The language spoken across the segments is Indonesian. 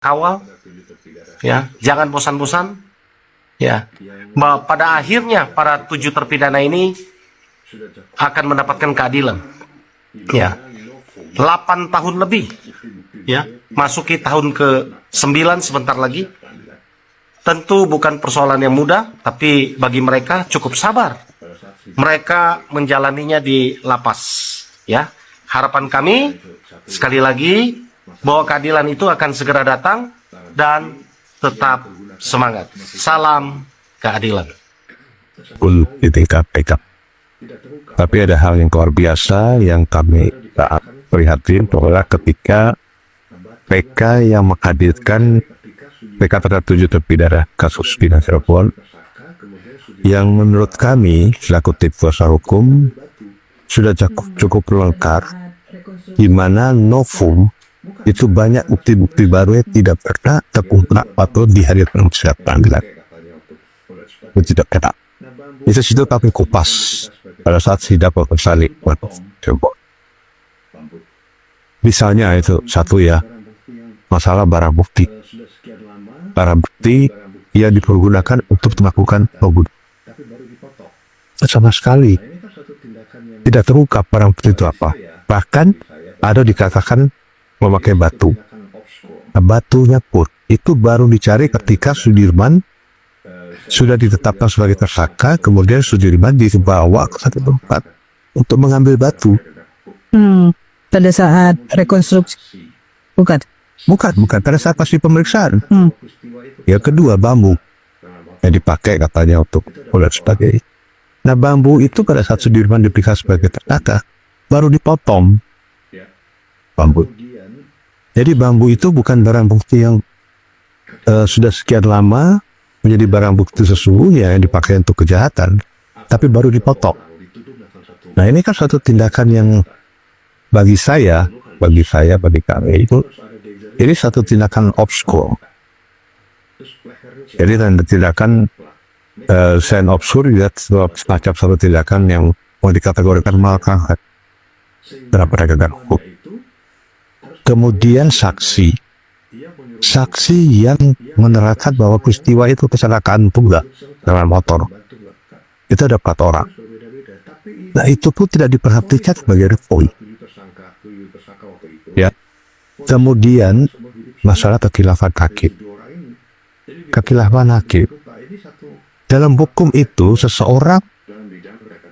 Kawal, ya, jangan bosan-bosan, ya. Pada akhirnya para 7 terpidana ini akan mendapatkan keadilan, ya. 8 tahun lebih, ya, masuki tahun ke-9 sebentar lagi. Tentu bukan persoalan yang mudah, tapi bagi mereka cukup sabar. Mereka menjalaninya di lapas, ya. Harapan kami sekali lagi bahwa keadilan itu akan segera datang dan tetap semangat. Salam keadilan. Di tingkat PK. Tapi ada hal yang luar biasa yang kami saat prihatin adalah ketika PK yang menghadirkan PK terhadap 7 terpidana kasus pidana Cirebon yang menurut kami selaku tim kuasa hukum sudah cukup lengkap, di mana novum itu banyak bukti-bukti baru yang tidak pernah terungkap atau dihadirkan secara pengadilan. Tidak pernah. Itu situ kami kupas pada saat sidang pemeriksaan Cirebon. Misalnya itu satu ya, masalah barang bukti. Barang bukti yang dipergunakan untuk melakukan pembunuhan. Sama sekali tidak terungkap barang bukti itu apa. Bahkan ada dikatakan memakai batu. Nah, batunya pun itu baru dicari ketika Sudirman sudah ditetapkan sebagai tersangka, kemudian Sudirman dibawa ke satu tempat untuk mengambil batu. Pada saat rekonstruksi, bukan Pada saat pasti pemeriksaan. Yang kedua, bambu yang dipakai katanya untuk dan sebagainya. Nah, bambu itu pada saat Sudirman diperiksa sebagai tersangka baru dipotong bambu. Jadi bambu itu bukan barang bukti yang sudah sekian lama menjadi barang bukti sesungguhnya yang dipakai untuk kejahatan, tapi baru dipotong. Nah, ini kan suatu tindakan yang bagi kami itu ini satu tindakan obskur. Jadi tindakan sen obskur juga semacam satu tindakan yang mau dikategorikan malakah dalam penegakan hukum. Kemudian saksi yang menerangkan bahwa peristiwa itu kecelakaan tunggal dengan motor. Itu ada 4 orang. Nah, itu pun tidak diperhatikan sebagai poin. Ya. Kemudian masalah kekhilafan hakim. Kekhilafan hakim. Dalam hukum itu seseorang,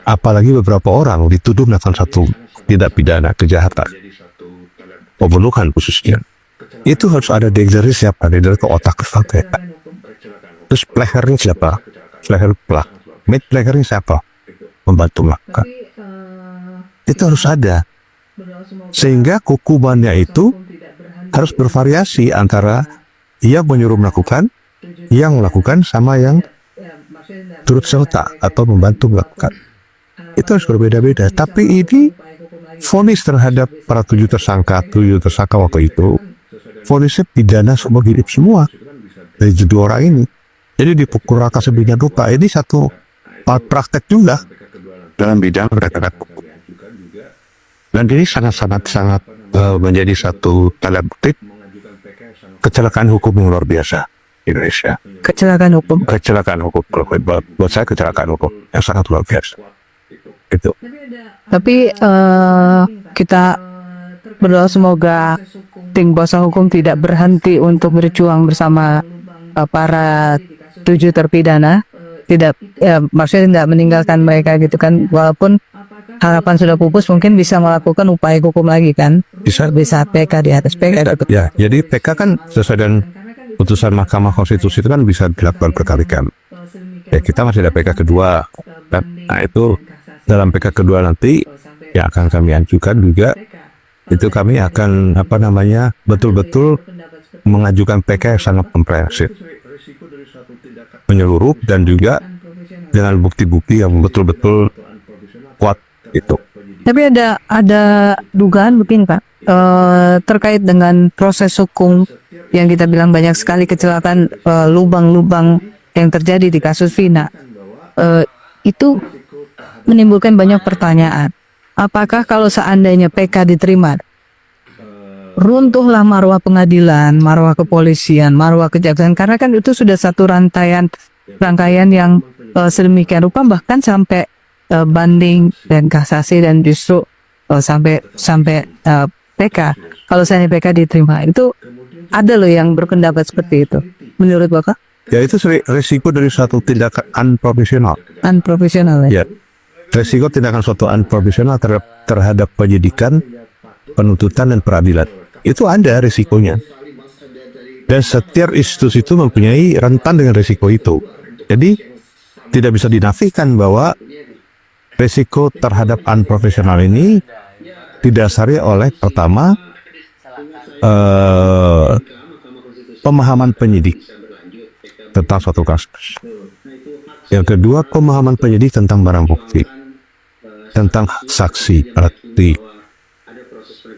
apalagi beberapa orang dituduh melakukan satu tindak pidana kejahatan, pembunuhan khususnya, itu harus ada dari siapa? Dari ke otak tersangka. Terus pelakunya siapa? Pelakunya siapa? Membantu melakukan. Itu harus ada. Sehingga hukumannya itu harus bervariasi antara yang menyuruh melakukan, yang melakukan, sama yang turut serta atau membantu melakukan. Itu harus berbeda-beda. Tapi ini vonis terhadap para 7 tersangka waktu itu, vonisnya pidana seumur hidup semua dari 7 orang ini. Jadi dipukul rata sedemikian rupa. Ini satu praktek juga dalam bidang penegakan hukum. Dan ini sangat menjadi satu tanda bukti kecelakaan hukum yang luar biasa di Indonesia. kecelakaan hukum. Buat saya kecelakaan hukum yang sangat luar biasa. Itu. Tapi kita berdoa semoga tim kuasa hukum tidak berhenti untuk berjuang bersama para 7 terpidana. Maksudnya tidak meninggalkan mereka gitu kan, walaupun harapan sudah pupus, mungkin bisa melakukan upaya hukum lagi kan, bisa PK di atas PK. Ya, jadi PK kan sesuai dengan putusan Mahkamah Konstitusi itu kan bisa dilakukan berkali-kali. Ya, kita masih ada PK kedua. Nah, itu dalam PK kedua nanti yang akan kami ajukan juga, itu kami akan betul-betul mengajukan PK yang sangat komprehensif, menyeluruh, dan juga dengan bukti-bukti yang betul-betul kuat itu. Tapi ada dugaan begini Pak, terkait dengan proses hukum yang kita bilang banyak sekali kecelakaan, lubang-lubang yang terjadi di kasus Vina, itu menimbulkan banyak pertanyaan. Apakah kalau seandainya PK diterima, runtuhlah marwah pengadilan, marwah kepolisian, marwah kejaksaan, karena kan itu sudah satu rangkaian yang sedemikian rupa, bahkan sampai banding dan kasasi, dan justru sampai PK. Kalau saya PK diterima, itu ada loh yang berpendapat seperti itu. Menurut Bapak? Ya itu resiko dari suatu tindakan unprofesional. Unprofesional ya? Ya, resiko tindakan suatu unprofesional terhadap penyidikan, penuntutan, dan peradilan. Itu ada resikonya. Dan setiap institusi itu mempunyai rentan dengan resiko itu. Jadi, tidak bisa dinafikan bahwa resiko terhadap unprofesional ini didasari oleh pertama, pemahaman penyidik tentang suatu kasus. Yang kedua, pemahaman penyidik tentang barang bukti, tentang saksi, arti,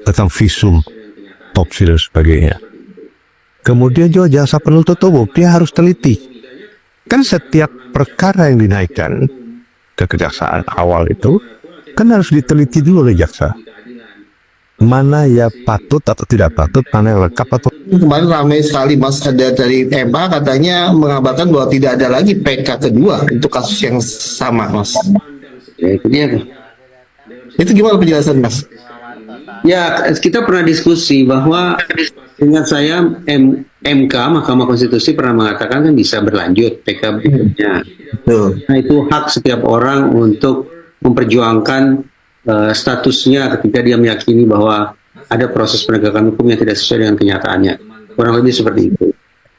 tentang visum, otopsi, dan sebagainya. Kemudian juga jasa penuntut umum, dia harus teliti. Kan setiap perkara yang dinaikkan ke kejaksaan awal itu, kan harus diteliti dulu oleh jaksa. Mana ya patut atau tidak patut, mana yang lengkap atau... Kemarin ramai sekali Mas, ada dari MA katanya mengabarkan bahwa tidak ada lagi PK kedua untuk kasus yang sama, Mas. Ya, itu dia tuh. Itu gimana penjelasan, Mas? Ya, kita pernah diskusi bahwa ingat saya MK Mahkamah Konstitusi pernah mengatakan kan bisa berlanjut PK berikutnya. Nah, itu hak setiap orang untuk memperjuangkan statusnya ketika dia meyakini bahwa ada proses penegakan hukum yang tidak sesuai dengan kenyataannya. Kurang lebih seperti itu.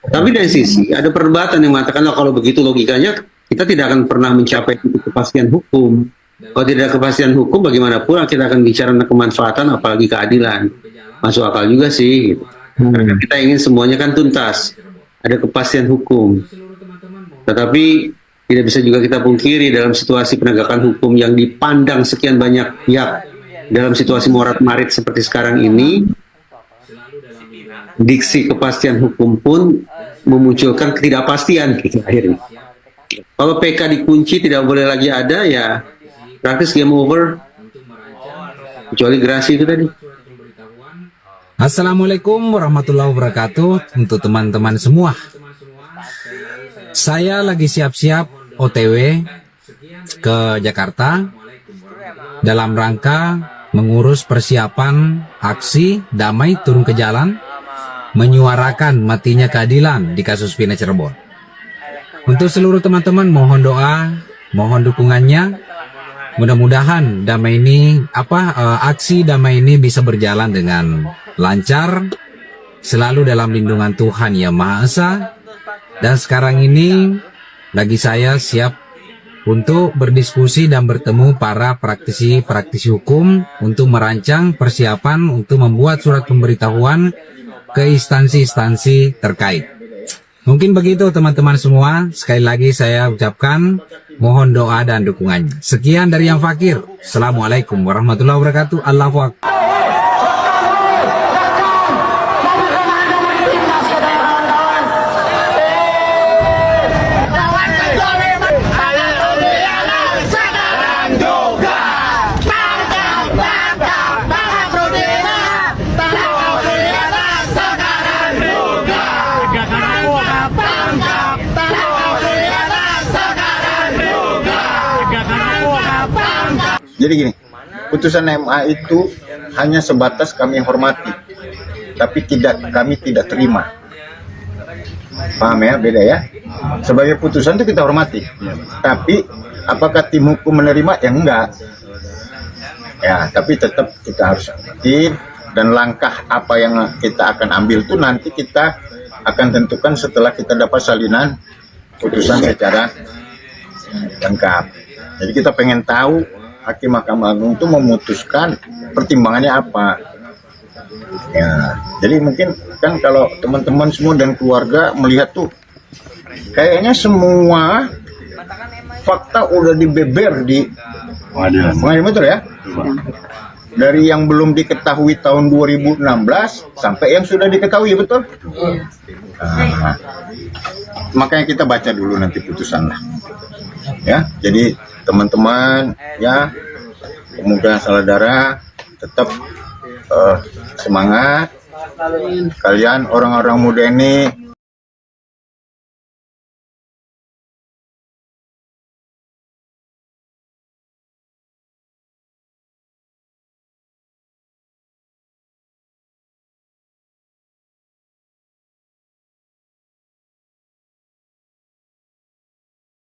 Tapi dari sisi ada perdebatan yang mengatakan kalau begitu logikanya kita tidak akan pernah mencapai titik kepastian hukum. Kalau tidak ada kepastian hukum, bagaimana pula kita akan bicara tentang kemanfaatan, apalagi keadilan. Masuk akal juga sih. Gitu. Karena kita ingin semuanya kan tuntas, ada kepastian hukum. Tetapi tidak bisa juga kita pungkiri dalam situasi penegakan hukum yang dipandang sekian banyak pihak dalam situasi morat-marit seperti sekarang ini, diksi kepastian hukum pun memunculkan ketidakpastian gitu akhirnya. Kalau PK dikunci tidak boleh lagi ada, ya praktis game over, kecuali gerasi itu tadi. Assalamualaikum warahmatullahi wabarakatuh untuk teman-teman semua. Saya lagi siap-siap OTW ke Jakarta dalam rangka mengurus persiapan aksi damai turun ke jalan menyuarakan matinya keadilan di kasus Vina Cirebon. Untuk seluruh teman-teman mohon doa, mohon dukungannya. Mudah-mudahan damai ini aksi damai ini bisa berjalan dengan lancar, selalu dalam lindungan Tuhan Yang Maha Esa. Dan sekarang ini lagi saya siap untuk berdiskusi dan bertemu para praktisi hukum untuk merancang persiapan untuk membuat surat pemberitahuan ke instansi-instansi terkait. Mungkin begitu teman-teman semua. Sekali lagi saya ucapkan mohon doa dan dukungannya. Sekian dari Yang Fakir. Assalamualaikum warahmatullahi wabarakatuh. Allahu Akbar. Jadi gini, putusan MA itu hanya sebatas kami hormati, tapi kami tidak terima. Paham ya, beda ya. Sebagai putusan itu kita hormati, tapi apakah tim hukum menerima? Ya enggak. Ya, tapi tetap kita harus hormati, dan langkah apa yang kita akan ambil itu nanti kita akan tentukan setelah kita dapat salinan putusan secara lengkap. Jadi kita pengen tahu Hakim Mahkamah Agung itu memutuskan pertimbangannya apa. Ya, jadi mungkin kan kalau teman-teman semua dan keluarga melihat tuh kayaknya semua fakta udah dibeber di pengadilan betul ya. Dari yang belum diketahui tahun 2016 sampai yang sudah diketahui, betul? Nah, makanya kita baca dulu nanti putusan lah. Ya, jadi teman-teman ya, pemuda saudara tetap semangat Kalian orang-orang muda ini